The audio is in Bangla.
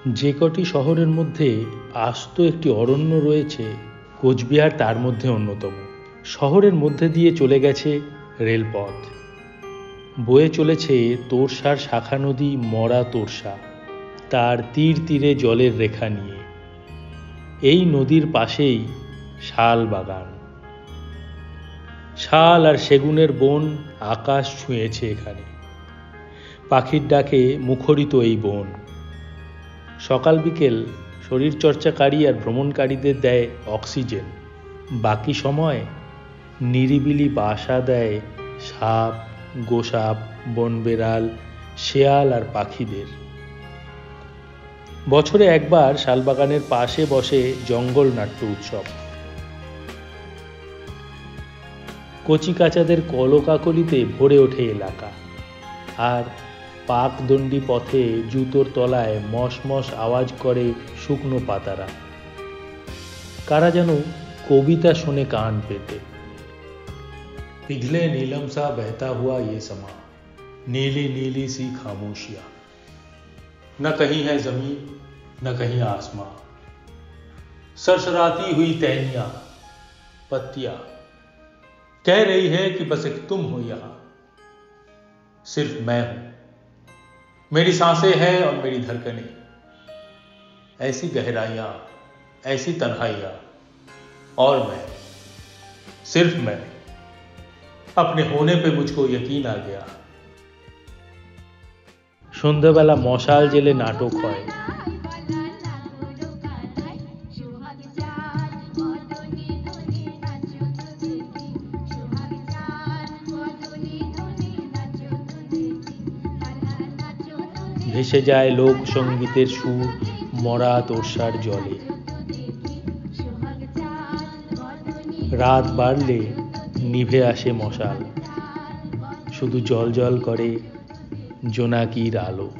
যে কটি শহরের মধ্যে আস্ত একটি অরণ্য রয়েছে, কোচবিহার তার মধ্যে অন্যতম। শহরের মধ্যে দিয়ে চলে গেছে রেলপথ, বয়ে চলেছে তোরসার শাখা নদী মরা তোরসা, তার তীর তীরে জলের রেখা নিয়ে। এই নদীর পাশেই শাল বাগান, শাল আর সেগুনের বন আকাশ ছুঁয়েছে এখানে। পাখির ডাকে মুখরিত এই বন। সকাল বিকেল শরীরচর্চাকারী আর ভ্রমণকারীদের দেয় অক্সিজেন। বাকি সময় নিরিবিলি বাসা দেয় সাপ, গোসাপ, বনবেড়াল, শেয়াল আর পাখিদের। বছরে একবার শালবাগানের পাশে বসে জঙ্গল নাট্য উৎসব। কচিকাচাদের কলকাকলিতে ভরে ওঠে এলাকা, আর পাকদণ্ডী পথে জুতোর তলায় মশ মশ আওয়াজ করে শুকনো পাতারা। কারা যেন কবিতা শোনে কান পেতে। पिघले नीलम सा बहता हुआ ये समा, नीली नीली सी खामोशियां, न कहीं है जमीन न कहीं आसमां, सरसराती हुई टहनियां पत्तियां कह रही है कि बस एक तुम हो यहां, सिर्फ मैं हूं, मेरी सांसें हैं और मेरी धड़कनें, ऐसी गहराइयां, ऐसी तन्हाइयां, और मैं, सिर्फ मैं। अपने होने पे मुझको यकीन आ गया। সন্ধ্যাবেলা মশাল জেলে নাটক হয়। ভেসে যায় লোক সঙ্গীতের সুর মরা তোরসার জলে। রাত বাড়লে নিভে আসে মশাল, শুধু জল জল করে জোনাকির আলো।